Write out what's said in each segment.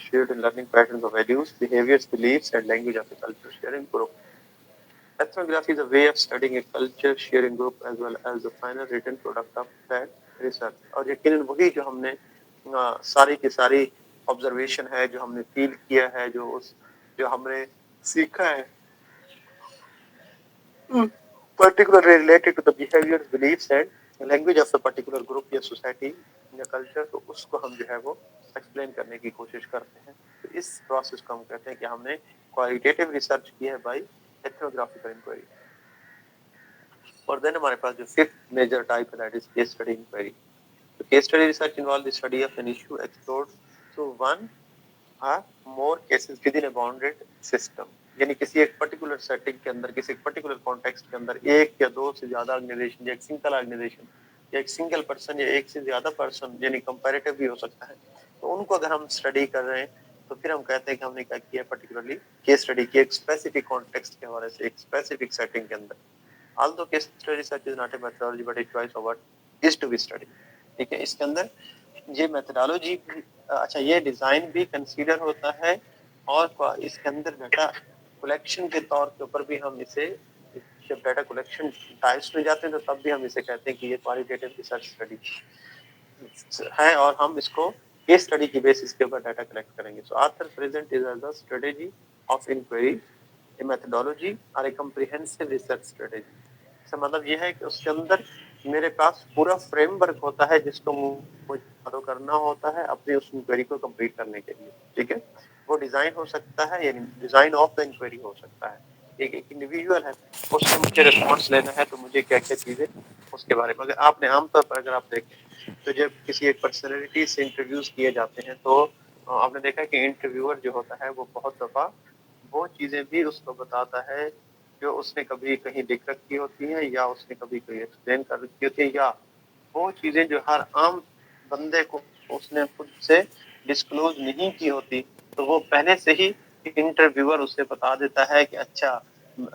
shared in learning patterns of values, behaviors, beliefs, and language of a culture sharing group. Ethnography is a way of studying a culture sharing group as well as the final written product of that research. और यकीनन वही जो हमने सारी की सारी observation है, जो हमने फील किया है, जो हमने सीखा है, particularly related to the behaviors, beliefs and language of a particular group या society या culture, तो उसको हम जो है वो एक्सप्लेन करने की कोशिश करते हैं. तो इस प्रोसेस को हम कहते हैं कि हमने क्वालिटेटिव रिसर्च की है बाय एथनोग्राफिकल इंक्वायरी. और देन हमारे पास जो फिफ्थ मेजर टाइप है that is case study inquiry. तो case study research involve the study of an issue explored through one or more cases within a bounded system. यानी किसी एक particular setting के अंदर, किसी एक पर्टिकुलर कॉन्टेक्स्ट के अंदर एक या दो से ज्यादा ऑर्गेनाइजेशन या एक सिंगल ऑर्गेनाइजेशन या एक सिंगल पर्सन या एक से ज्यादा पर्सन, यानी कंपैरेटिव भी हो सकता है, तो उनको अगर हम स्टडी कर रहे हैं तो फिर हम कहते हैं कि हमने क्या किया, पर्टिकुलरली केस स्टडी की एक स्पेसिफिक कॉन्टेक्स्ट के हवाले से, एक स्पेसिफिक सेटिंग के अंदर. Although case study research is not a methodology but a choice of what is to be studied. ठीक है, इसके अंदर ये मेथोडोलॉजी, अच्छा ये डिजाइन भी कंसीडर होता है और इसके अंदर डाटा कलेक्शन के तौर के ऊपर भी हम इसे, जब डाटा कलेक्शन टाइप्स में जाते हैं तो तब भी हम इसे कहते हैं कि ये क्वालिटेटिव रिसर्च स्टडी है और हम इसको केस स्टडी की बेसिस के ऊपर डाटा कलेक्ट करेंगे. So author present is as the strategy of inquiry, a methodology or a comprehensive research strategy. इसका मतलब ये है कि उसके अंदर मेरे पास पूरा फ्रेमवर्क होता है जिसको मुझे फॉलो करना होता है अपनी उस इंक्वायरी को कंप्लीट करने के लिए. ठीक है, वो डिजाइन हो सकता है, यानी डिजाइन ऑफ द इंक्वायरी हो सकता है. एक इंडिविजुअल है, उससे मुझे रिस्पॉन्स लेना है, तो मुझे क्या क्या चीजें उसके बारे में, अगर आपने आमतौर पर अगर आप देखें तो जब किसी एक पर्सनैलिटी से इंटरव्यूज किए जाते हैं तो आपने देखा कि इंटरव्यूअर जो होता है वो बहुत दफा वो चीजें भी उसको बताता है जो उसने कभी कहीं लिख रखी होती हैं या उसने कभी कोई एक्सप्लेन कर रखी होती है, या वो चीजें जो हर आम बंदे को उसने खुद से डिस्क्लोज नहीं की होती, तो वो पहले से ही इंटरव्यूअर उसे बता देता है कि अच्छा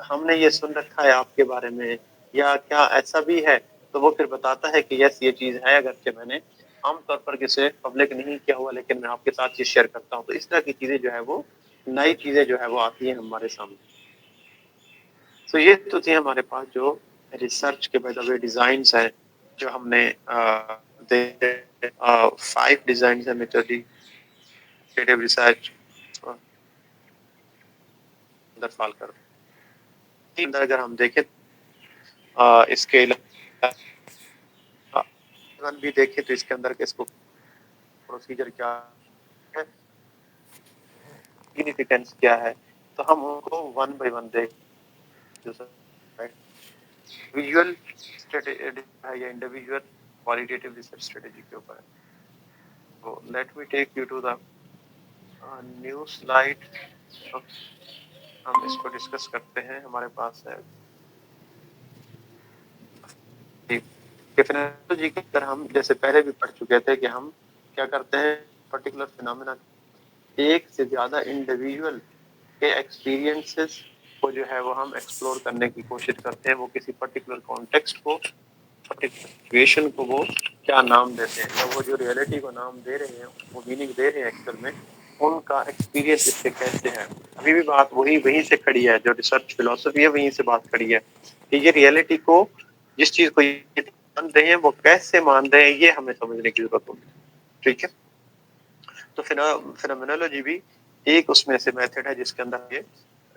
हमने ये सुन रखा है आपके बारे में, या क्या ऐसा भी है, तो वो फिर बताता है कि यस ये चीज है, अगरचे मैंने आमतौर पर किसी पब्लिक नहीं किया हुआ लेकिन मैं आपके साथ ये शेयर करता हूँ. तो इस तरह की चीजें जो है वो नई चीजें जो है वो आती हैं हमारे सामने. तो ये तो थी हमारे पास जो रिसर्च के बाय द वे डिजाइन्स हैं जो हमने 5 डिजाइन्स है मेथोडोलॉजी रिसर्च अंदर फॉल कर. अंदर अगर हम देखें इसके भी देखें तो इसके अंदर इसको प्रोसीजर क्या है, सिग्निफिकेंस क्या है, तो हम उनको वन बाय वन देख. विजुअल स्ट्रेटेजी है या इंडिविजुअल क्वालिटेटिव रिसर्च स्ट्रेटेजी के ऊपर है. तो let me take you to the new slide. हम इसको डिस्कस करते हैं. हमारे पास है फिनोमेनोलॉजी के अंदर हम जैसे पहले भी पढ़ चुके थे कि हम क्या करते हैं, पर्टिकुलर फिनोमेना एक से ज्यादा इंडिविजुअल के एक्सपीरियंसेस को जो है वो हम एक्सप्लोर करने की कोशिश करते हैं. वो किसी पर्टिकुलर कॉन्टेक्स्ट को, पर्टिकुलर सिचुएशन को वो क्या नाम देते हैं, या वो जो रियलिटी को नाम दे रहे हैं, वो मीनिंग दे रहे हैं एक्चुअल में, उनका एक्सपीरियंस इससे कैसे है. अभी भी बात वहीं से खड़ी है, जो रिसर्च फिलोसफी है वहीं से बात खड़ी है कि ये रियलिटी को, जिस चीज को ये मान रहे हैं वो कैसे मान रहे हैं, ये हमें समझने की जरूरत होगी. ठीक है, तो फिनोमेनोलॉजी भी एक उसमें से मेथड है जिसके अंदर ये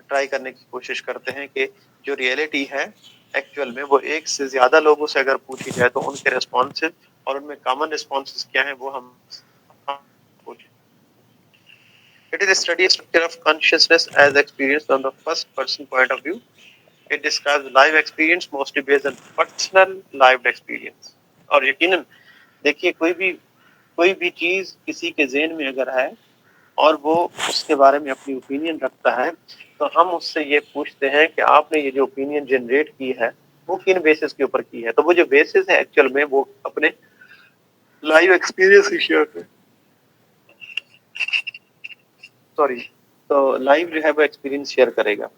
ट्राई करने की कोशिश करते हैं कि जो रियलिटी है एक्चुअल में वो एक से ज्यादा लोगों से अगर पूछी जाए तो उनके रिस्पॉन्सेज और उनमें कॉमन रिस्पॉन्सेज क्या है वो हम पूछें. It is a study of structure of consciousness as experienced on the first person point of view. It describes live experience mostly based on personal lived experience. और यकीनन देखिए कोई भी चीज किसी के ज़हन में अगर है और वो उसके बारे में अपनी ओपिनियन रखता है तो हम उससे ये पूछते हैं कि आपने ये जो ओपिनियन जनरेट की है वो किन बेसिस के ऊपर की है. तो वो जो बेसिस है एक्चुअल में वो अपने लाइव एक्सपीरियंस ही शेयर करें. सॉरी, तो लाइव जो है वो एक्सपीरियंस शेयर करेगा.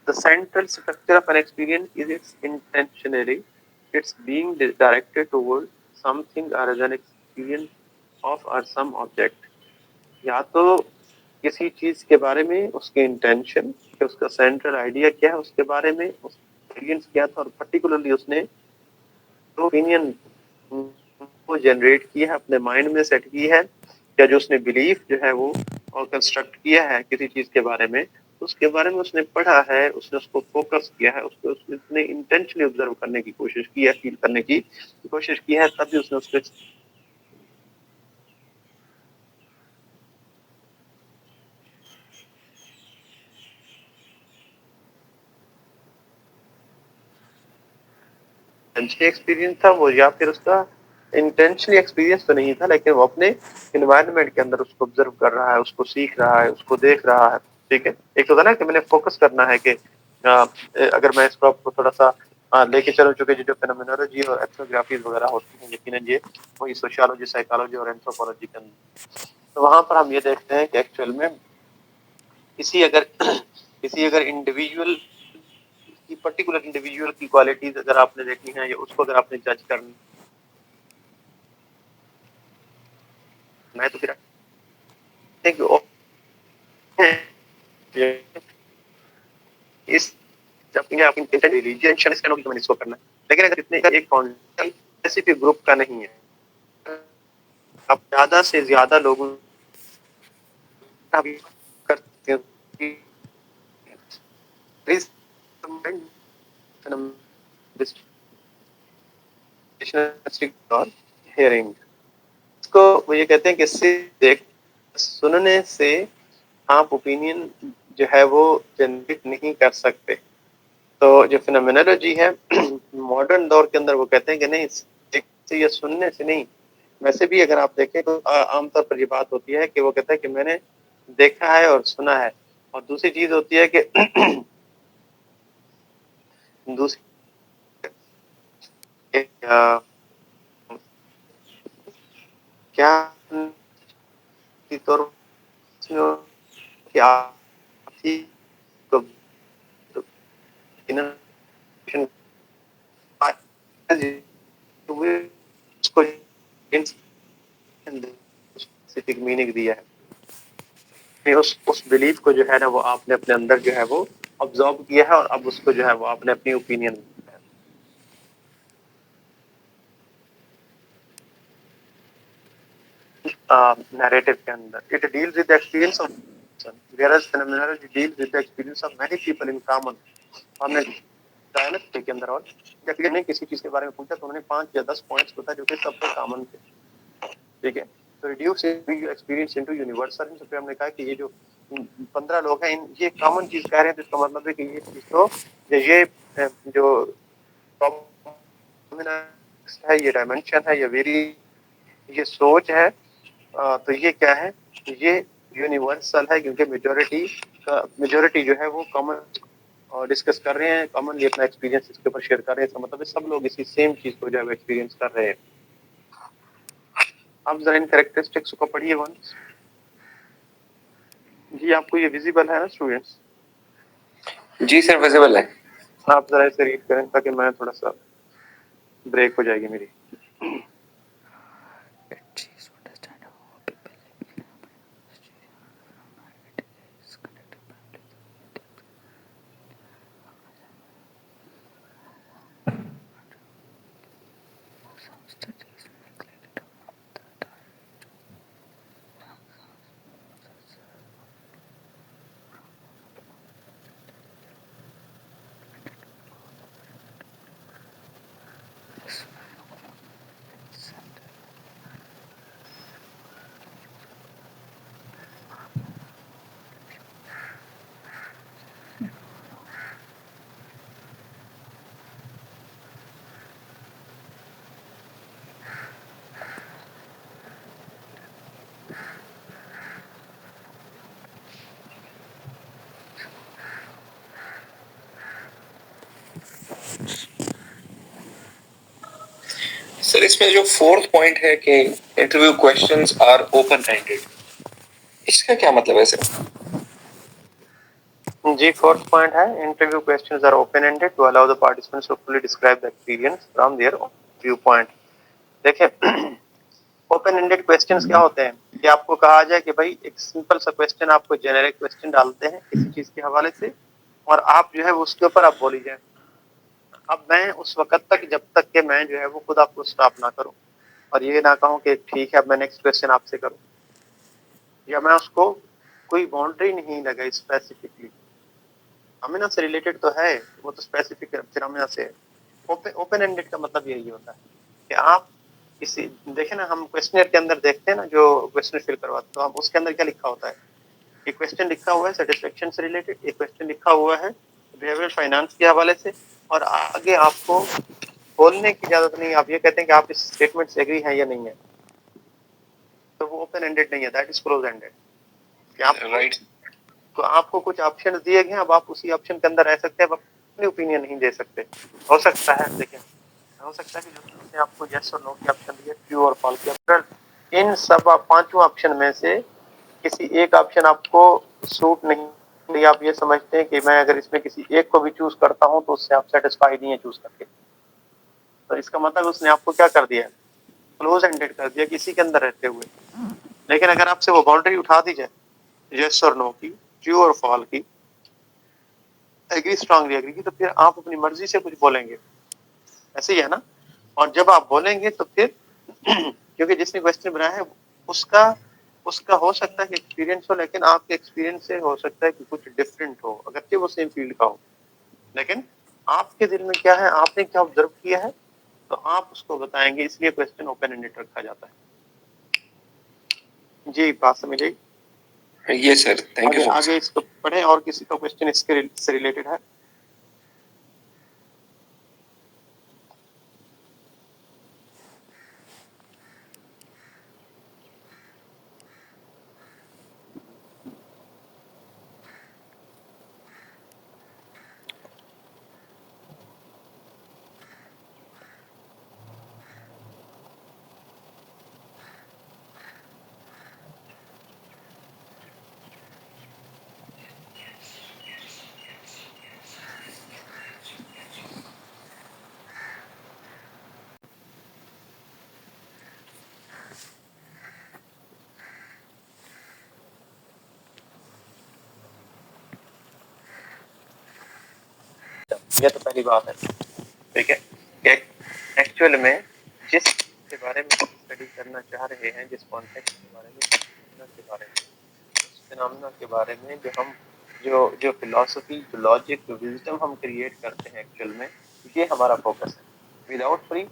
The central structure of an experience is its intentionally, it's being directed toward something or as an experience of or some object. या तो किसी चीज के बारे में उसके इंटेंशन, उसका सेंट्रल आइडिया क्या है उसके बारे में, एक्सपीरियंस क्या था, और पर्टिकुलरली उसने जो ओपिनियन को जनरेट किया है, अपने माइंड में सेट की है, या जो उसने बिलीफ जो है वो और कंस्ट्रक्ट किया है किसी चीज के बारे में, उसके बारे में उसने पढ़ा है, उसने उसको फोकस किया है, उसने इंटेंशनली ऑब्जर्व करने की कोशिश की है, फील करने की कोशिश की है, तभी उसने उसको एक्सपीरियंस था वो, या फिर उसका इंटेंशनली एक्सपीरियंस तो नहीं था, लेकिन वो अपने इन्वायरमेंट के अंदर उसको ऑब्जर्व कर रहा है, उसको सीख रहा है, उसको देख रहा है। ठीक है, एक होता है ना कि मैंने फोकस करना है कि अगर मैं इसको आपको थोड़ा सा लेके चलूं, चुके जो फेनोमेनोलॉजी और एथनोग्राफीज वगैरह होती हैं, यकीनन ये वही सोशियोलॉजी, साइकोलॉजी और एंथ्रोपोलॉजी के अंदर, तो वहां पर हम ये देखते हैं कि एक्चुअल में किसी अगर किसी अगर इंडिविजुअल की, पर्टिकुलर इंडिविजुअल की क्वालिटीज अगर आपने देखनी है, या उसको अगर आपने जज करना है, तो फिर इस जब आप रिलीजियन मैंने इसको करना है, लेकिन अगर इतने एक स्पेसिफिक ग्रुप का नहीं है, आप ज्यादा से ज्यादा लोगों का भी करते हो हियरिंग, इसको वो ये कहते हैं कि सिर्फ देख सुनने से आप ओपिनियन जो है वो जनरेट नहीं कर सकते। तो जो फिनोमेनोलॉजी है मॉडर्न दौर के अंदर वो कहते हैं कि नहीं, से या सुनने से नहीं, वैसे भी अगर आप देखें तो आमतौर पर ये बात होती है कि वो कहता है कि मैंने देखा है और सुना है, और दूसरी चीज होती है कि दूसरी क्या तौर कि आप उसको स्पेसिफिक मीनिंग दिया है, उस बिलीफ को जो है ना वो आपने अपने अंदर जो है वो ऑब्जर्व किया है, और अब उसको जो है वो आपने अपनी ओपिनियन नैरेटिव के अंदर, it deals with the experience of whereas phenomenology deals with the experience of many people in common। हमने डायलॉग के अंदर, और जब ने किसी चीज के बारे में पूछा तो उन्होंने 5 या 10 पॉइंट्स बताए जो कि सबसे कॉमन थे। ठीक है, तो रिड्यूस एक्सपीरियंस इनटू यूनिवर्सल, इन सबसे हमने कहा कि ये जो 15 लोग हैं, ये कॉमन चीज कह रहे हैं, तो इसका मतलब है कि ये चीज तो ये जो है, ये डायमेंशन है, ये वेरी, ये सोच है, तो ये क्या है, ये यूनिवर्सल है, क्योंकि मेजोरिटी जो है वो कॉमन डिस्कस कर रहे हैं, कॉमनली अपना एक्सपीरियंस इसके ऊपर शेयर कर रहे हैं, इसका मतलब है सब लोग इसी सेम चीज को जो है एक्सपीरियंस कर रहे हैं। आप जरा इन कैरेक्टरिस्टिक्स को पढ़िए वंस। जी आपको ये विजिबल है ना स्टूडेंट्स? जी सर विजिबल है। आप जरा इसे रीड करें ताकि मैं थोड़ा सा ब्रेक हो जाएगी मेरी। सर इसमें जो 4th पॉइंट है कि interview questions are open ended, इसका क्या मतलब है सर? जी 4th पॉइंट है, interview questions are open ended to allow the participants to fully describe the experience from their view point. देखिए ओपन एंडेड क्वेश्चंस क्या होते हैं कि आपको कहा जाए कि भाई एक सिंपल सा क्वेश्चन, आपको जेनेरिक क्वेश्चन डालते हैं किसी चीज के हवाले से, और आप जो है उसके ऊपर आप बोली जाए। अब मैं उस वक्त तक, जब तक कि मैं जो है वो खुद आपको स्टॉप ना करूं और ये ना कहूं कि ठीक है अब मैं नेक्स्ट क्वेश्चन आपसे करूं, या मैं उसको कोई बाउंड्री नहीं लगाई स्पेसिफिकली। अमीना से रिलेटेड तो है, वो तो स्पेसिफिक फिनोमेना से है। ओपन एंडेड का मतलब यही होता है कि आप किसी, देखे ना हम क्वेश्चनर के अंदर देखते हैं ना, जो क्वेश्चन फिल करवाते तो हम उसके अंदर क्या लिखा होता है, एक क्वेश्चन लिखा हुआ है सेटिस्फेक्शन से रिलेटेड, एक क्वेश्चन लिखा हुआ है बिहेवियरल फाइनेंस के हवाले से, और आगे आपको बोलने की इजाजत नहीं है। आप ये कहते हैं कि आप इस स्टेटमेंट से एग्री हैं या नहीं है, तो वो ओपन एंडेड नहीं है, that is close ended. Right. तो आपको कुछ ऑप्शन दिए गए हैं, अब आप उसी ऑप्शन के अंदर रह सकते हैं, अब अपनी ओपिनियन नहीं दे सकते। हो सकता है, देखिए हो सकता है कि जो उसने आपको यस और नो के ऑप्शन दिए, ट्रू और फॉल्स के ऑप्शन, इन सब पांचों ऑप्शन में से किसी एक ऑप्शन आपको सूट नहीं, आप ये समझते हैं कि मैं अगर इसमें किसी एक को भी चूज करता हूं तो उससे आप सेटिस्फाइड नहीं है चूज करके, तो इसका मतलब उसने आपको क्या कर दिया, क्लोज एंडेड कर दिया किसी के अंदर रहते हुए। लेकिन अगर आपसे वो बाउंड्री उठा दी जाए यस और नो की, ट्रू और फॉल की, एग्री स्ट्रांगली एग्री की, तो फिर आप अपनी मर्जी से कुछ बोलेंगे, ऐसे ही है ना। और जब आप बोलेंगे तो फिर क्योंकि जिसने क्वेश्चन बनाया है उसका उसका हो सकता है कि एक्सपीरियंस हो, लेकिन आपके एक्सपीरियंस से हो सकता है कि कुछ डिफरेंट हो, अगरचे वो सेम फील्ड का हो, लेकिन आपके दिल में क्या है, आपने क्या ऑब्जर्व किया है, तो आप उसको बताएंगे, इसलिए क्वेश्चन ओपन एंडेड रखा जाता है। जी बात समझ आई? ये सर, थैंक यू आगे सो मच। आगे इसको पढ़े, और किसी का क्वेश्चन इसके से रिलेटेड है? ये तो पहली बात है, ठीक है। एक्चुअल में जिस के बारे में स्टडी करना चाह रहे हैं, जिस कॉन्टेक्स्ट के बारे में, उस फिनोमेना के बारे में जो हम जो फिलॉसफी, जो लॉजिक, जो विजडम हम क्रिएट करते हैं एक्चुअल में, ये हमारा फोकस है। विदाउट फ्री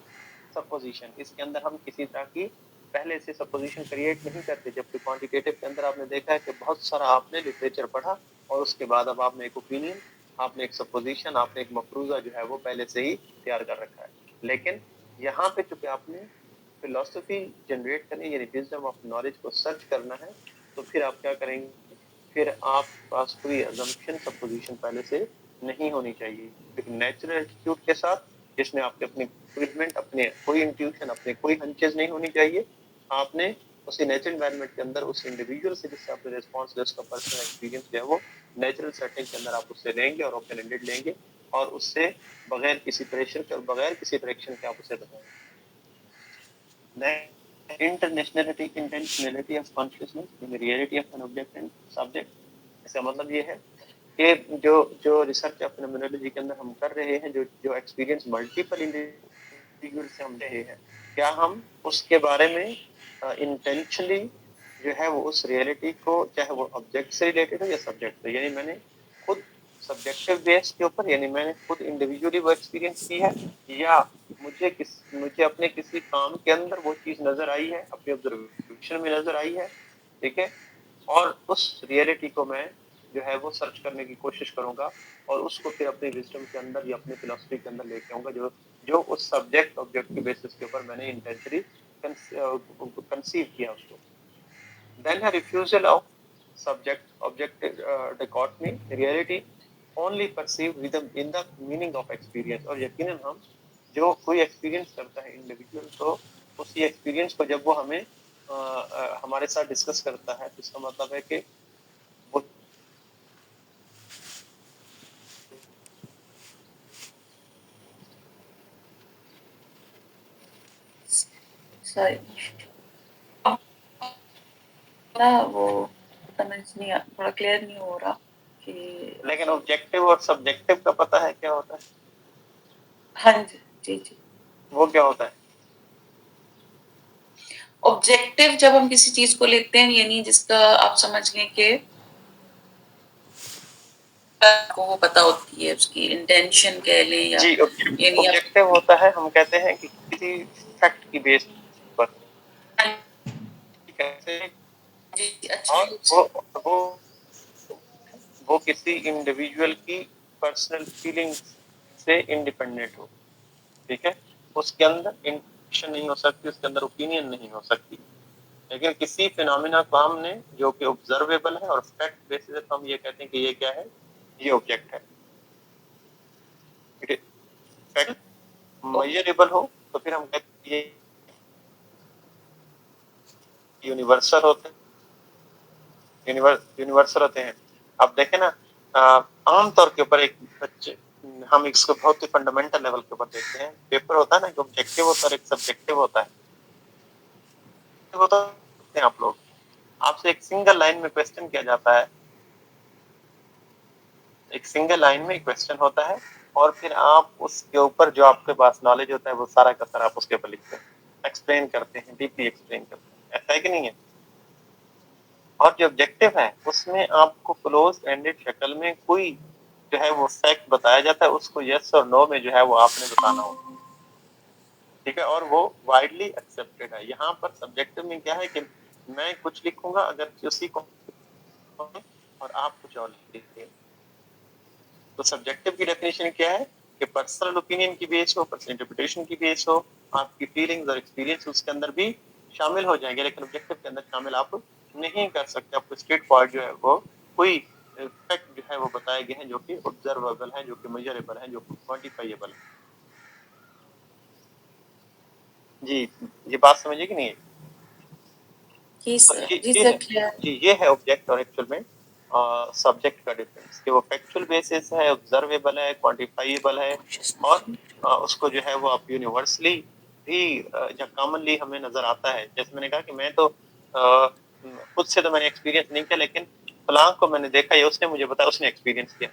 सपोजिशन, इसके अंदर हम किसी तरह की पहले से सपोजिशन क्रिएट नहीं करते, जबकि क्वांटिटेटिव के अंदर आपने देखा है कि बहुत सारा आपने लिटरेचर पढ़ा और उसके बाद अब आपने एक ओपिनियन, आपने एक सपोजिशन, आपने एक मफरूजा जो है वो पहले से ही तैयार कर रखा है। लेकिन यहाँ पे चूंकि आपने फिलोसफी जनरेट करनी, यानी विजडम ऑफ नॉलेज को सर्च करना है, तो फिर आप क्या करेंगे, फिर आप पास कोई अजम्पशन, सपोजिशन पहले से नहीं होनी चाहिए। एक नेचुरल एटीट्यूड के साथ, जिसमें आपके अपने इक्विपमेंट, अपने कोई इंट्यूशन, अपने कोई हंचेज नहीं होनी चाहिए। आपने उसी नेचुरल एनवायरनमेंट के अंदर उस इंडिविजुअल से जिससे आपने रिस्पॉन्स लिया, उसका पर्सनल एक्सपीरियंस जो है वो नेचुरल सेटिंग के अंदर आप उससे लेंगे और ओपन एंडेड लेंगे, और उससे बगैर किसी प्रेशर के और बगैर किसी डायरेक्शन के आप उसे बताएंगे। Internationality, intentionality of consciousness in reality of an object and subject. इसका मतलब ये है कि जो जो रिसर्च ऑफ फेनोमेनोलॉजी के अंदर हम कर रहे हैं, जो जो एक्सपीरियंस मल्टीपल इंडिविजुअल से हम रहे हैं, क्या हम उसके बारे में इंटेंशनली जो है वो उस रियलिटी को, चाहे वो ऑब्जेक्ट से रिलेटेड हो या सब्जेक्ट से, यानी मैंने खुद सब्जेक्टिव बेस के ऊपर, यानी मैंने खुद इंडिविजुअली वो एक्सपीरियंस की है, या मुझे अपने किसी काम के अंदर वो चीज नजर आई है, अपने ऑब्जर्वेशन में नजर आई है, ठीक है, और उस रियलिटी को मैं जो है वो सर्च करने की कोशिश करूंगा, और उसको फिर अपने विजडम के अंदर या अपनी फिलोसफी के अंदर लेके आऊंगा, जो जो उस सब्जेक्ट ऑब्जेक्ट के बेसिस के ऊपर मैंने इंटेंशनली कंसीव किया उसको। देन है refusal of subject object dichotomy, reality only perceived within the meaning of experience। और यकीनन हम जो कोई एक्सपीरियंस करता है इंडिविजुअल, तो उसी एक्सपीरियंस को जब वो हमें हमारे साथ डिस्कस करता है, तो इसका मतलब है कि वो Sorry. दोबारा वो समझ नहीं थोड़ा क्लियर नहीं हो रहा कि लेकिन ऑब्जेक्टिव और सब्जेक्टिव का पता है क्या होता है? हाँ जी जी जी वो क्या होता है? ऑब्जेक्टिव जब हम किसी चीज को लेते हैं यानी जिसका आप समझ लें कि आपको वो पता होती है उसकी इंटेंशन कह लें या जी, यानी ऑब्जेक्टिव होता है, हम कहते हैं कि किसी फैक्ट की बेस पर कैसे, जी अच्छे और रूप से वो किसी इंडिविजुअल की पर्सनल फीलिंग्स से इंडिपेंडेंट हो, ठीक है? उसके अंदर इंटेंशन नहीं हो सकती, उसके अंदर ओपिनियन नहीं हो सकती, लेकिन किसी फिनोमिना को हमने जो कि ऑब्जर्वेबल है और फैक्ट बेसिस पर हम ये कहते हैं कि ये क्या है, ये ऑब्जेक्ट है। फैक्ट मेजरेबल हो तो फिर हम कहते हैं ये यूनिवर्सल होते हैं, यूनिवर्सल होते हैं। अब देखें ना, आमतौर के ऊपर एक बच्चे, हम इसको बहुत ही फंडामेंटल लेवल के ऊपर देखते हैं, पेपर होता है ना, एक ऑब्जेक्टिव होता है, एक सब्जेक्टिव होता है। वो तो देखते हैं आप लोग, आपसे एक सिंगल लाइन में क्वेश्चन किया जाता है, एक सिंगल लाइन में क्वेश्चन होता है, और फिर आप उसके ऊपर जो आपके पास नॉलेज होता है वो सारा का सारा आप उसके ऊपर लिखते हैं, एक्सप्लेन करते हैं, डीपली एक्सप्लेन करते हैं, ऐसा है कि नहीं है? और जो ऑब्जेक्टिव है उसमें आपको क्लोज एंडेड शक्ल में कोई जो है वो फैक्ट बताया जाता है, उसको यस और नो में जो है वो आपने बताना होगा, ठीक है? और वो वाइडली एक्सेप्टेड है। यहाँ पर सब्जेक्टिव में क्या है कि मैं कुछ लिखूंगा, अगर उसी को और आप कुछ और लिखिए, तो सब्जेक्टिव की डेफिनेशन क्या है कि पर्सनल ओपिनियन की बेस हो, पर्सनल इंटरप्रिटेशन की बेस हो, आपकी फीलिंग्स और एक्सपीरियंस उसके अंदर भी शामिल हो जाएंगे, लेकिन ऑब्जेक्टिव के अंदर शामिल आप नहीं कर सकते। आपको स्ट्रेट फॉरवर्ड जो है वो कोई फैक्ट जो है वो बताए गए हैं जो कि ऑब्जर्वेबल है, जो कि मेजरेबल है, जो कि क्वांटिफाइएबल है। जी, ये बात समझिए कि नहीं है? जी तो सर ये जी ये सर है, क्लियर जी ये है ऑब्जेक्ट और एक्चुअल में सब्जेक्ट का डिफरेंस, कि वो फैक्चुअल बेसिस है, ऑब्जर्वेबल है, क्वांटिफाइएबल है, और उसको जो है वो आप यूनिवर्सली भी या कॉमनली हमें नजर आता है। जैसे मैंने कहा कि मैं तो खुद से तो मैंने एक्सपीरियंस नहीं किया, लेकिन फलां को मैंने देखा, ये उसने मुझे बताया, उसने एक्सपीरियंस किया।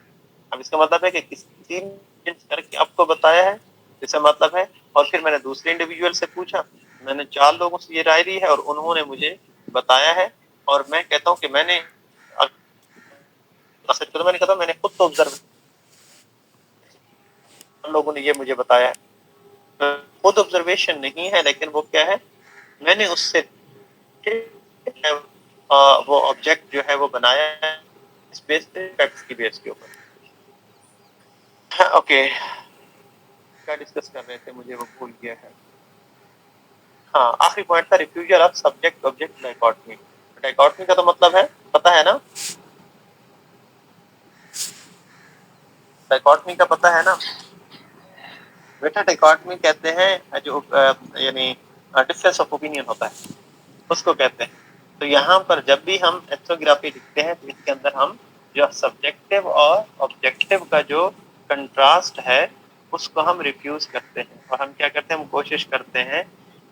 अब इसका मतलब है कि किसी ने करके आपको बताया है, इसका मतलब है, और फिर मैंने दूसरे इंडिविजुअल से पूछा, मैंने 4 लोगों से ये राय ली है और उन्होंने मुझे बताया है, और मैं कहता हूँ कि मैंने सच तो मैंने कहा मैंने खुद तो ऑब्जर्व, लोगों ने ये मुझे बताया है, खुद ऑब्जर्वेशन नहीं है, लेकिन वो क्या है, मैंने उससे वो ऑब्जेक्ट जो है वो बनाया है इस बेस पे, फैक्ट्स की बेस के ऊपर। ओके, क्या डिस्कस कर रहे थे, मुझे वो भूल गया है। हाँ, आखिरी पॉइंट था refusal of subject object dichotomy. Dichotomy का तो मतलब है, पता है ना? डाइकोटमी का पता है ना बेटा? डाइकोटमी कहते हैं जो यानी डिफरेंस ऑफ ओपिनियन होता है, उसको कहते हैं। तो यहाँ पर जब भी हम एथनोग्राफी लिखते हैं तो इसके अंदर हम जो सब्जेक्टिव और ऑब्जेक्टिव का जो कंट्रास्ट है उसको हम रिफ्यूज करते हैं, और हम क्या करते हैं, हम कोशिश करते हैं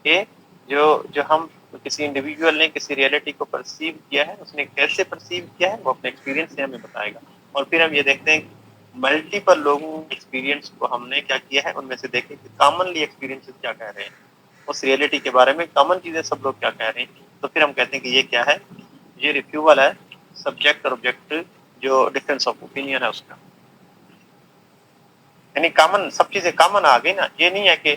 कि जो जो हम किसी इंडिविजुअल ने किसी रियलिटी को परसीव किया है, उसने कैसे परसीव किया है, वो अपने एक्सपीरियंस से हमें बताएगा। और फिर हम ये देखते हैं मल्टीपल लोगों के एक्सपीरियंस को हमने क्या किया है, उनमें से देखें कि कॉमनली एक्सपीरियंसेस क्या कह रहे हैं, उस रियलिटी के बारे में कॉमन चीजें सब लोग क्या कह रहे हैं। तो फिर हम कहते हैं कि ये क्या है, ये रिफ्यूअल है सब्जेक्ट और ऑब्जेक्ट जो डिफरेंस ऑफ ओपिनियन है उसका, यानी कॉमन, सब चीजें कॉमन आ गई ना। ये नहीं है कि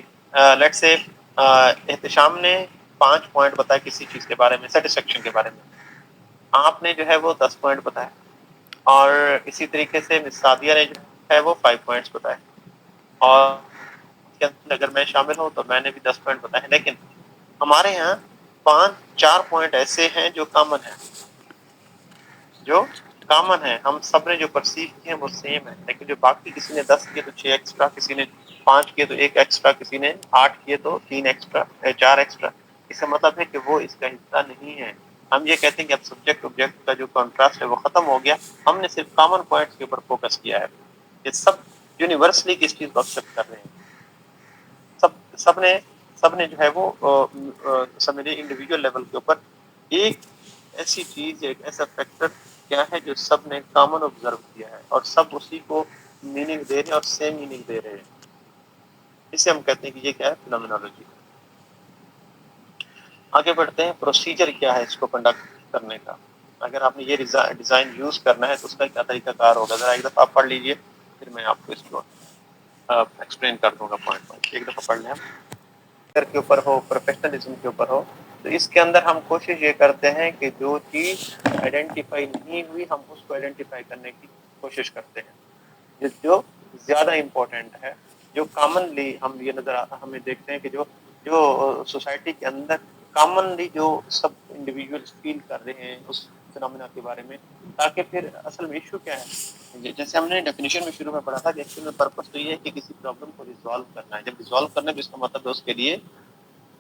लेट्स से एहतशाम ने 5 पॉइंट बताए किसी चीज के बारे में, सेटिस्फेक्शन के बारे में, आपने जो है वो 10 पॉइंट बताए, और इसी तरीके से मिस सादिया ने जो है वो 5 पॉइंट्स बताए, और अगर मैं शामिल हूँ तो मैंने भी 10 पॉइंट बताए, लेकिन हमारे यहाँ 4 पॉइंट ऐसे हैं जो कॉमन है, जो कॉमन है, हम सब ने जो परसीव किए हैं वो सेम है, लेकिन जो बाकी किसी ने 10 किए तो 6 एक्स्ट्रा, किसी ने 5 किए तो 1 एक्स्ट्रा, किसी ने 8 किए तो 3 एक्स्ट्रा, 4 एक्स्ट्रा। इसका मतलब है कि वो इसका हिस्सा नहीं है। हम ये कहते हैं कि अब सब्जेक्ट ऑब्जेक्ट का जो कॉन्ट्रास्ट है वो खत्म हो गया, हमने सिर्फ कॉमन पॉइंट्स के ऊपर फोकस किया है। ये सब यूनिवर्सली किस चीज को एक्सेप्ट कर रहे हैं, सबने सबने जो है वो सबने इंडिविजुअल लेवल के ऊपर एक ایسی چیز ایک ایسا فیکٹر کیا ہے جو سب نے کامن آبزرو کیا ہے اور سب اسی کو میننگ دے رہے ہیں اور سیم میننگ دے رہے ہیں. اسے ہم کہتے ہیں کہ یہ کیا ہے فینومینالوجی. آگے بڑھتے ہیں. پروسیجر کیا ہے اس کو کنڈکٹ کرنے کا. اگر آپ نے یہ ڈیزائن یوز کرنا ہے تو اس کا کیا طریقہ کار ہوگا, ذرا ایک دفعہ آپ پڑھ لیجئے, پھر میں آپ کو اس کو ایکسپلین کر دوں گا پوائنٹ پوائنٹ. ایک دفعہ پڑھ لیں. ہم کے اوپر ہو, پروفیشنلزم کے اوپر ہو, تو اس کے اندر ہم کوشش یہ کرتے ہیں کہ جو چیز آئیڈینٹیفائی نہیں ہوئی ہم اس کو آئیڈینٹیفائی کرنے کی کوشش کرتے ہیں. جو زیادہ امپورٹنٹ ہے, جو کامنلی ہم یہ ہمیں دیکھتے ہیں کہ جو سوسائٹی کے اندر کامنلی جو سب انڈیویجولس فیل کر رہے ہیں اس فنامنا کے بارے میں, تاکہ پھر اصل میں ایشو کیا ہے. جیسے ہم نے ڈیفینیشن میں شروع میں پڑھا تھا کہ ایکچوئل میں پرپس تو یہ ہے کہ کسی پرابلم کو ریزالو کرنا ہے. جب ریزالو کرنا ہے تو اس کا مطلب ہے اس کے لیے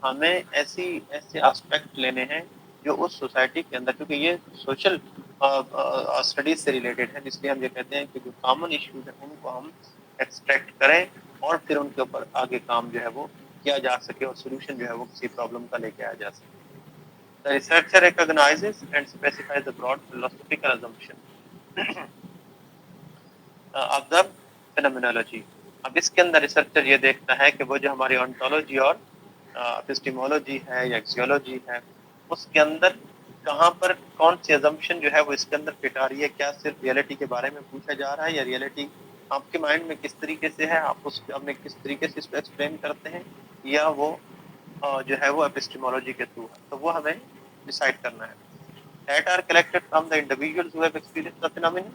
ہمیں ایسے اسپیکٹ لینے ہیں جو اس سوسائٹی کے اندر, کیونکہ یہ سوشل اسٹڈیز سے ریلیٹڈ ہے, اس لیے ہم یہ کہتے ہیں کہ جو کامن ایشوز ہیں ان کو ہم ایکسٹریکٹ کریں اور پھر ان کے اوپر آگے کام جو ہے وہ کیا جا سکے اور سولوشن جو ہے وہ کسی پرابلم کا لے کے آیا جا سکے. The researcher recognizes and specifies the broad philosophical assumption of the phenomenology. اب اس کے اندر ریسرچر یہ دیکھتا ہے کہ وہ جو ہماری انٹولوجی اور اپسٹیمولوجی ہے یا ایکسیولوجی ہے اس کے اندر کہاں پر کون سی ازمپشن جو ہے وہ اس کے اندر فٹ آ رہی ہے. کیا صرف ریئلٹی کے بارے میں پوچھا جا رہا ہے یا ریئلٹی آپ کے مائنڈ میں کس طریقے سے ہے, آپ اس میں کس طریقے سے اس کو ایکسپلین کرتے ہیں, یا وہ جو ہے وہ اپسٹیمولوجی کے تھرو ہے. تو وہ ہمیں ڈیسائیڈ کرنا ہے. Data are collected from the individuals who have experienced the phenomenon.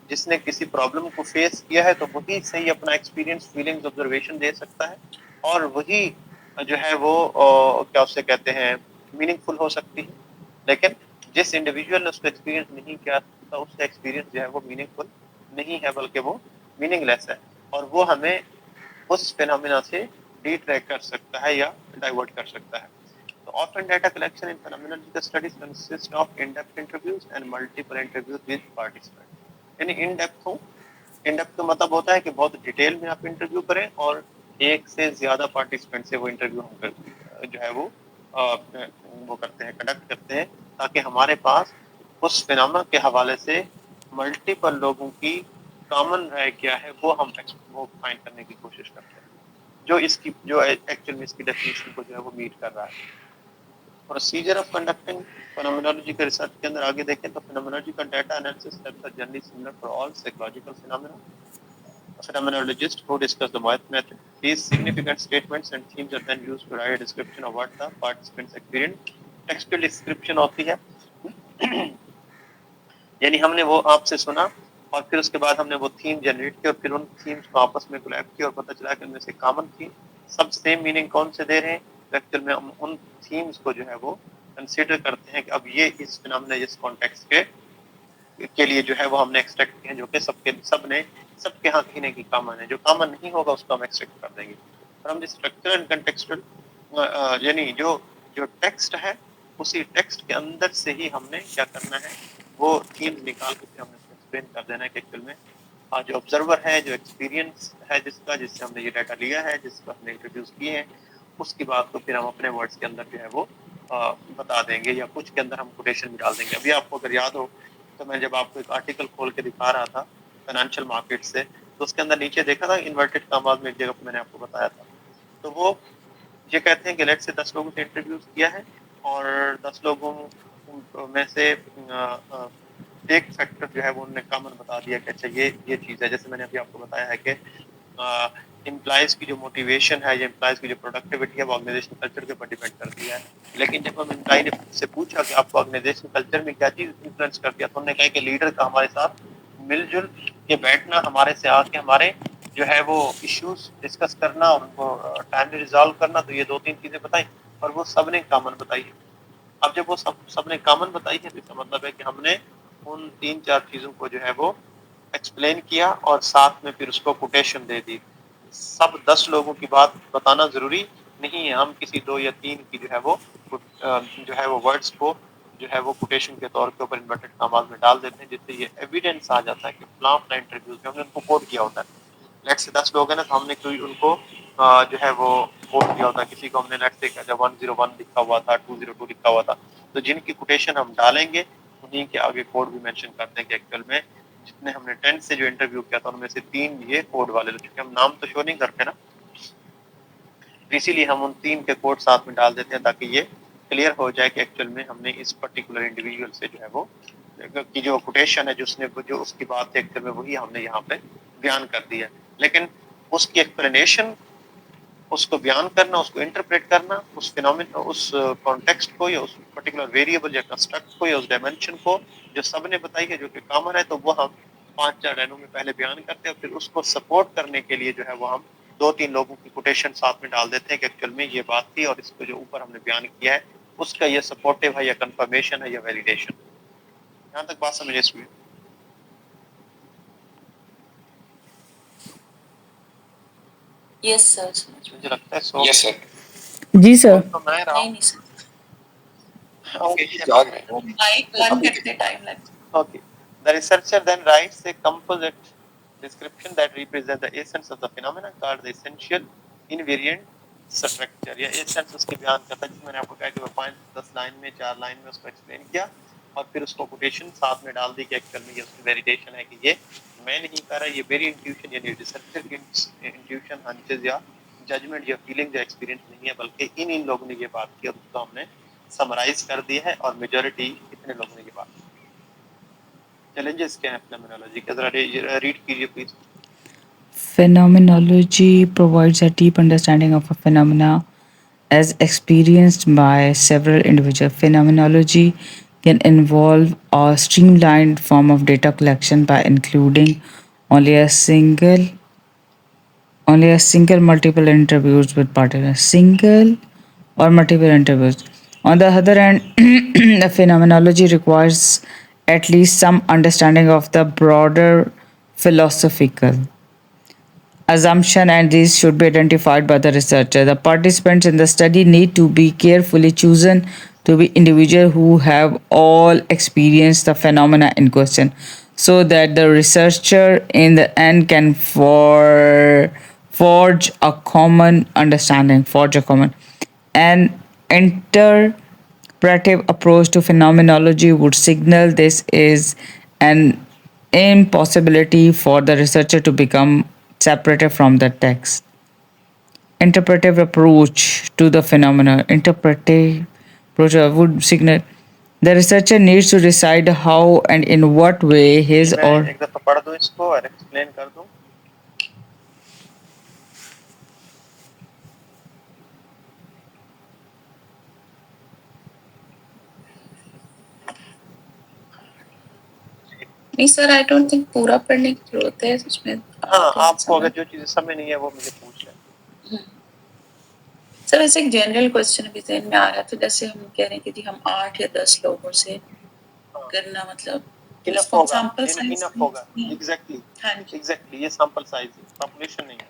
جس نے کسی پرابلم کو فیس کیا ہے تو وہی صحیح اپنا ایکسپیرینس, فیلنگز, آبزرویشن دے سکتا ہے, اور وہی جو ہے وہ کیا اسے کہتے ہیں میننگ فل ہو سکتی ہے. لیکن جس انڈیویجول نے اس کو ایکسپیرینس نہیں کیا تھا اس کا ایکسپیرینس جو ہے وہ میننگ فل نہیں ہے بلکہ وہ میننگ لیس ہے, اور وہ ہمیں اس فینومینا سے ڈیٹریکٹ کر سکتا ہے یا ڈائیورٹ کر سکتا ہے. So often data collection in phenomenological studies consists of in-depth interviews and multiple interviews with participants. یعنی in-depth کا مطلب ہوتا ہے کہ بہت ڈیٹیل میں آپ انٹرویو کریں اور ایک سے زیادہ پارٹیسپینٹ سے وہ انٹرویو ہم جو ہے وہ کرتے ہیں, کنڈکٹ کرتے ہیں, تاکہ ہمارے پاس اس فینومینا کے حوالے سے ملٹیپل لوگوں کی کامن رائے کیا ہے وہ ہم وہ فائنڈ کرنے کی کوشش کرتے ہیں جو ایکچوئل میں اس کی ڈیفینیشن کو جو ہے وہ میٹ کر رہا ہے. پروسیجر آف کنڈکٹنگ فینومینولوجی کے ریسرچ کے اندر آگے دیکھیں تو فینومینولوجی کا data analysis steps are generally similar for all psychological phenomena. Phenomenologist who discuss the Moeth method. These significant statements and themes are then used to write a description of what the participants experience. Textual description ہوتی ہے یعنی ہم نے وہ آپ سے سنا اور پھر اس کے بعد ہم نے وہ تھیم جنریٹ کی اور پھر ان تھیمز کو آپس میں کولیب کیا اور پتہ چلا کہ ان میں سے کامن تھیم سب سیم میننگ کون سے دے رہے ہیں. ایکچوئل میں ہم ان تھیمز کو جو ہے وہ کنسیڈر کرتے ہیں کہ اب یہ اس فینومینا اس کانٹیکسٹ کے لیے جو ہے وہ ہم نے ایکسٹریکٹ کیا جو کہ سب کے ہاں کہیں کی کامن ہے. جو کامن نہیں ہوگا اس کو ہم ایکسٹریکٹ کر دیں گے. اور ہم اسٹرکچر اینڈ کنٹیکسچل یعنی جو ٹیکسٹ ہے اسی ٹیکسٹ کے اندر سے ہی ہم نے کیا کرنا ہے وہ تھیم نکال کے پھر ہم نے ایکسپلین کر دینا ہے کہ ایکچوئل میں جو آبزرور ہے, جو ایکسپیرینس ہے جس سے ہم نے یہ ڈیٹا لیا ہے, جس کو ہم نے انٹروڈیوس کیے ہیں, اس کی بات کو پھر ہم اپنے ورڈز کے اندر جو ہے وہ بتا دیں گے یا کچھ کے اندر ہم کوٹیشن بھی ڈال دیں گے. ابھی آپ کو اگر یاد ہو تو میں جب آپ کو ایک آرٹیکل کھول کے دکھا رہا تھا فائنینشیل مارکیٹ سے, تو اس کے اندر نیچے دیکھا تھا انورٹڈ کاماز میں ایک جگہ میں نے آپ کو بتایا تھا. تو وہ یہ کہتے ہیں کہ لیٹ سے 10 لوگوں سے انٹرویو کیا ہے اور 10 لوگوں میں سے ایک فیکٹر جو ہے وہ انہوں نے کامن بتا دیا کہ اچھا یہ چیز ہے. جیسے میں نے ابھی آپ کو بتایا ہے کہ امپلائز کی جو موٹیویشن ہے یا امپلائز کی جو پروڈکٹیوٹی ہے وہ آرگنائزیشن کلچر کے اوپر ڈیپینڈ کرتی ہے. لیکن جب ہم امپلائی نے سے پوچھا کہ آپ کو آرگنائزیشن کلچر میں کیا چیز انفلوئنس کرتی ہے تو انہوں نے کہا کہ لیڈر کا ہمارے ساتھ مل جل کے بیٹھنا, ہمارے سے آ کے ہمارے جو ہے وہ ایشوز ڈسکس کرنا اور ان کو ٹائملی ریزالو کرنا. تو یہ 2-3 چیزیں بتائیں اور وہ سب نے کامن بتائی ہے. اب جب وہ سب نے کامن بتائی ہے تو اس کا مطلب ہے کہ ہم نے ان 3-4 چیزوں کو جو ہے وہ ایکسپلین کیا اور ساتھ میں پھر اس کو کوٹیشن دے دی. سب 10 لوگوں کی بات بتانا ضروری نہیں ہے, ہم کسی 2 یا 3 کی جو ہے وہ ورڈز کو جو ہے وہ کوٹیشن کے طور کے اوپر انورٹڈ کاماز میں ڈال دیتے ہیں, جس سے یہ ایویڈنس آ جاتا ہے کہ فلاں انٹرویوز میں ہم نے ان کو کوٹ کیا ہوتا ہے. لیٹ سے 10 لوگ ہیں نا تو ہم نے کوئی ان کو جو ہے وہ کوٹ کیا ہوتا ہے. کسی کو ہم نے لیٹ سے 101 لکھا ہوا تھا, 202 لکھا ہوا تھا, تو جن کی کوٹیشن ہم ڈالیں گے انہیں کے آگے کوڈ بھی مینشن کر دیں گے. ایکچوئل میں جتنے ہم نے 10 سے جو انٹرویو کیا تھا ان میں سے 3 یہ کوڈ والے، چونکہ ہم نام تو شو نہیں کرتے نا، اسی لیے ہم ان 3 کے کوڈ ساتھ میں ڈال دیتے ہیں تاکہ یہ کلیئر ہو جائے کہ ایکچوئل میں ہم نے اس پرٹیکولر انڈیویجول سے جو ہے وہ کی جو کوٹیشن ہے جو اس کی بات ہے ایکچوئل میں وہی ہم نے یہاں پہ بیان کر دیا. لیکن اس کی ایکسپلینیشن، اس کو بیان کرنا، اس کو انٹرپریٹ کرنا، اس فینومین، اس کانٹیکسٹ کو یا اس پرٹیکولر ویریبل یا کنسٹرکٹ کو یا اس ڈائمینشن کو جو سب نے بتائی ہے جو کہ کامن ہے، تو وہ ہم 5-4 لائنوں میں پہلے بیان کرتے ہیں، پھر اس کو سپورٹ کرنے کے لیے جو ہے وہ ہم 2-3 لوگوں کی کوٹیشن ساتھ میں ڈال دیتے ہیں کہ ایکچوئل میں یہ بات تھی اور اس کو جو اوپر ہم نے بیان کیا ہے اس کا یہ سپورٹیو ہے یا کنفرمیشن ہے یا ویلیڈیشن. یہاں تک بات سمجھے اس میں؟ یس سر سمجھ مجھے لگتا ہے سو یس سر. جی سر. تو میں رہا نہیں سر Okay. جاگ رہے ہیں. مائک بند کرتے ٹائم لگتا Okay. The researcher then writes a composite description that represents the essence of the phenomenon called the essential invariant structure. یا essence اس کی بیان کرتا ہے، جس میں نے آپ کو کہا کہ وہ 5-10 لائن میں 4 لائن میں اس کو ایکسپلین کیا اور پھر اس کو کوٹیشن ساتھ میں ڈال دی کہ ایکچوئل میں یہ اس کی ویلیڈیشن ہے کہ یہ میں نہیں کہہ رہا، یہ میری انٹیوشن یعنی ریسرچر کی انٹیوشن، ہنچز یا ججمنٹ یا فیلنگ یا ایکسپیرینس نہیں ہے، بلکہ ان لوگوں نے یہ بات کی اور اس کو ہم نے سمرائز کر دی ہے اور میجورٹی اتنے لوگوں نے یہ بات کی. چیلنجز کیا ہیں فینومینالوجی کے؟ ذرا ریڈ کیجیے please. Phenomenology provides a deep understanding of a phenomena as experienced by several individuals. Phenomenology can involve a streamlined form of data collection by including only a single multiple interviews with participants. Single or multiple interviews. On the other hand, the phenomenology requires at least some understanding of the broader philosophical assumption, and these should be identified by the researcher. The participants in the study need to be carefully chosen to be individuals who have all experienced the phenomena in question, so that the researcher in the end can forge a common understanding, an interpretive approach to phenomenology would signal this is an impossibility for the researcher to become separated from the text. Interpretive approach to the phenomena. Interpretive approach would signal the researcher needs to decide how and in what way his میں or ایک دفعہ پڑھ دوں اس کو اور explain کر دوں. نہیں سر آئی ڈونٹ تھنک پورا پڑھنے کی ضرورت ہے اس میں. ہاں آپ کو اگر جو چیزیں سمجھ نہیں ہے وہ مجھے پوچھ لیں. سر ایسے ایک جنرل کوسچن ابھی ذہن میں آ رہا تھا، جیسے ہم کہہ رہے ہیں کہ جی ہم 8 یا 10 لوگوں سے کرنا، مطلب انف ہوگا، انف ہوگا. ایگزیکٹلی یہ سیمپل سائز ہے، پاپولیشن نہیں ہے.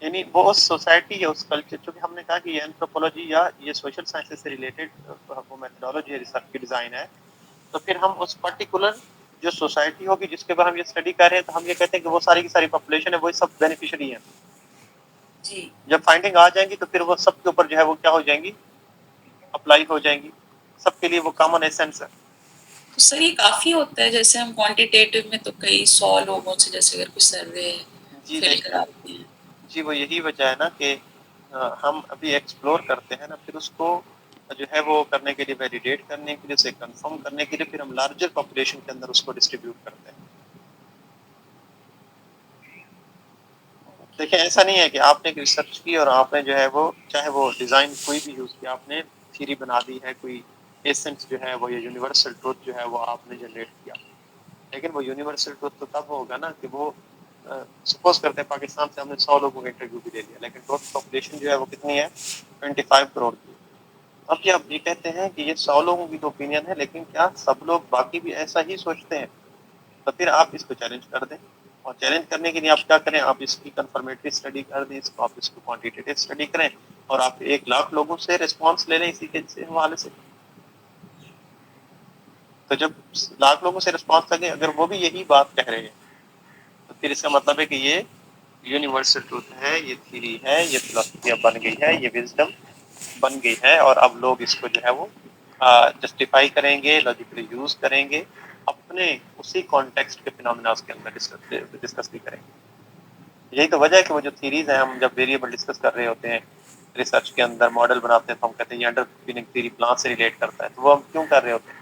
یعنی وہ اس سوسائٹی یا اس کلچر، چونکہ ہم نے کہا کہ یہ اینتھروپولوجی یا یہ سوشل سائنسز سے ریلیٹڈ وہ میتھڈالوجی ریسرچ کی ڈیزائن ہے، تو پھر ہم اس پرٹیکولر جو سوسائٹی ہوگی جس کے بعد ہم یہ اسٹڈی کر رہے ہیں، تو ہم یہ کہتے ہیں کہ وہ ساری کی ساری پاپولیشن ہے، وہی سب بینیفیشری ہیں. جی جب فائنڈنگ آ جائیں گی تو پھر وہ سب کے اوپر جو ہے وہ کیا ہو جائیں گی، اپلائی ہو جائیں گی، سب کے لیے وہ کامن ایسنس ہے. تو سر یہ کافی ہوتا ہے، جیسے ہم کوانٹیٹیو میں تو کئی 100 لوگوں سے جیسے اگر کوئی سروے جی فل کراتے ہیں. جی وہ یہی وجہ ہے نا کہ ہم ابھی ایکسپلور کرتے ہیں نا، پھر اس کو جو ہے وہ کرنے کے لیے، ویلیڈیٹ کرنے کے لیے، اسے کنفرم کرنے کے لیے پھر ہم لارجر پاپولیشن کے اندر اس کو ڈسٹریبیوٹ کرتے ہیں. دیکھیں ایسا نہیں ہے کہ آپ نے ریسرچ کی اور آپ نے جو ہے وہ چاہے وہ ڈیزائن کوئی بھی یوز کیا، آپ نے تھیری بنا دی ہے، کوئی ایسنس جو ہے وہ یا یونیورسل ٹروتھ جو ہے وہ آپ نے جنریٹ کیا، لیکن وہ یونیورسل ٹروتھ تو تب ہوگا نا کہ وہ سپوز کرتے ہیں پاکستان سے ہم نے 100 لوگوں کا انٹرویو بھی لے لیا، لیکن ٹوٹل پاپولیشن جو ہے وہ کتنی ہے، 25 کروڑ کی. اب کیا آپ یہ کہتے ہیں کہ یہ 100 لوگوں کی تو اوپینین ہے، لیکن کیا سب لوگ باقی بھی ایسا ہی سوچتے ہیں؟ تو پھر آپ اس کو چیلنج کر دیں، اور چیلنج کرنے کے لیے آپ کیا کریں، آپ اس کی کنفرمیٹری اسٹڈی کر دیں، اس کو آپ اس کو کوانٹیٹیو اسٹڈی کریں، اور آپ 1,00,000 لوگوں سے ریسپانس لے لیں اسی کے حوالے سے. تو جب 1,00,000 لوگوں سے ریسپانس لگے، اگر وہ بھی یہی بات کہہ رہے ہیں، تو پھر اس کا مطلب ہے کہ یہ یونیورسل ٹروتھ ہے، یہ تھیری ہے، یہ فلسفی بن گئی ہے، یہ وزڈم بن گئی ہے، اور اب لوگ اس کو جو ہے وہ जस्टिफाई करेंगे, लॉजिकली यूज करेंगे, अपने उसी कॉन्टेक्स्ट के फिनोमेना के अंदर डिस्कस भी करेंगे। यही तो वजह है कि वो जो थीरीज हैं, हम जब वेरिएबल डिस्कस कर रहे होते हैं रिसर्च के अंदर, मॉडल बनाते हैं, तो हम कहते हैं ये अंडरपिनिंग थ्योरी प्लांट से रिलेट करता है, तो वो हम क्यों कर रहे होते हैं?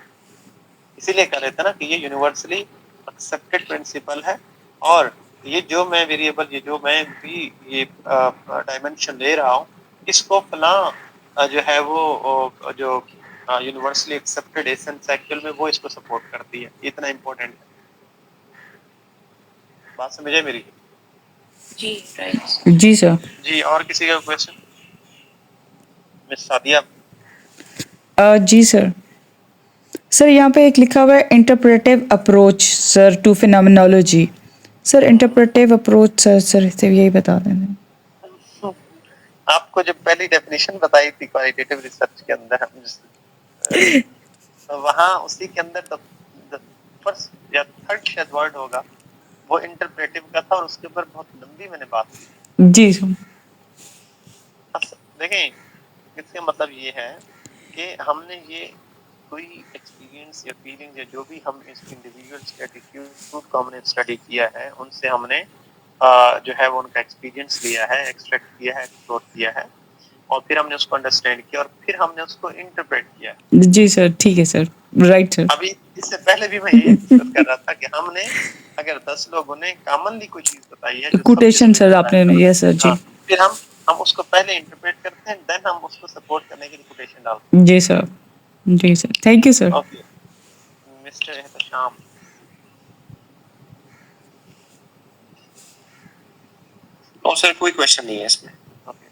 इसीलिए कर रहे थे ना कि ये यूनिवर्सली एक्सेप्टेड प्रिंसिपल है, और ये जो मैं वेरिएबल, ये जो मैं भी ये डायमेंशन ले रहा हूँ, इसको फलां जो है वो जो यूनिवर्सली एक्सेप्टेड एसेंस एक्चुअल में वो इसको सपोर्ट करती है। इतना इम्पोर्टेंट है। बात समझे मेरी? जी राइट। जी सर। जी, और किसी का क्वेश्चन? मिस सादिया। जी सर। सर यहाँ पे एक लिखा हुआ है interpretive approach sir to phenomenology. Sir interpretive approach sir इसे यही बता दें। आपको जब पहली डेफिनेशन बताई थी क्वालिटेटिव रिसर्च के अंदर, तो वहाँ उसी के अंदर फर्स्ट या थर्ड शायद वर्ड होगा, वो इंटरप्रेटिव का था, और उसके ऊपर बहुत लंबी मैंने बात की। जी सर। देखें, इसका मतलब ये है कि हमने ये कोई एक्सपीरियंस या फीलिंग या जो भी हम इस इंडिविजुअल एटीट्यूड को हमने स्टडी किया है, उनसे हमने जो है वो उनका एक्सपीरियंस लिया है, एक्सट्रैक्ट किया है, एक्सप्लोर किया है, और फिर हमने उसको अंडरस्टैंड किया, और फिर हमने उसको इंटरप्रेट किया है। जी सर, ठीक है सर, राइट सर। अभी इससे पहले भी मैं ये डिस्कस कर रहा था कि हमने अगर 10 लोगों ने कॉमनली कोई चीज बताई है जो सब कोटेशन सर डिस्ट्रीब्यूट आपने, यस सर जी। फिर हम उसको पहले इंटरप्रेट करते हैं, देन हम उसको सपोर्ट करने के लिए कोटेशन डालते जी सर, जी सर, थैंक यू सर। हैं। Okay mister Ehtesham. No sir, कोई क्वेश्चन नहीं है इसमें। ओके,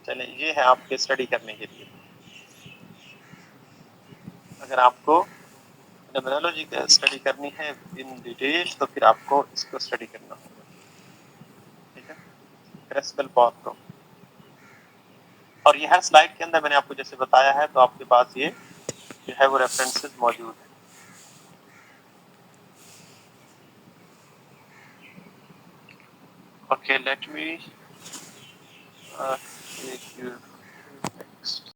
चलें, ये है आपके स्टडी करने के लिए। अगर आपको फिनोमेनोलॉजी का स्टडी करनी है इन डिटेल, तो फिर आपको इसको स्टडी करना होगा, ठीक है, क्रेस्कल पॉथ को। और ये हर स्लाइड के अंदर मैंने आपको जैसे बताया है, तो आपके पास ये जो है वो रेफरेंसेस मौजूद है। Okay, let me take you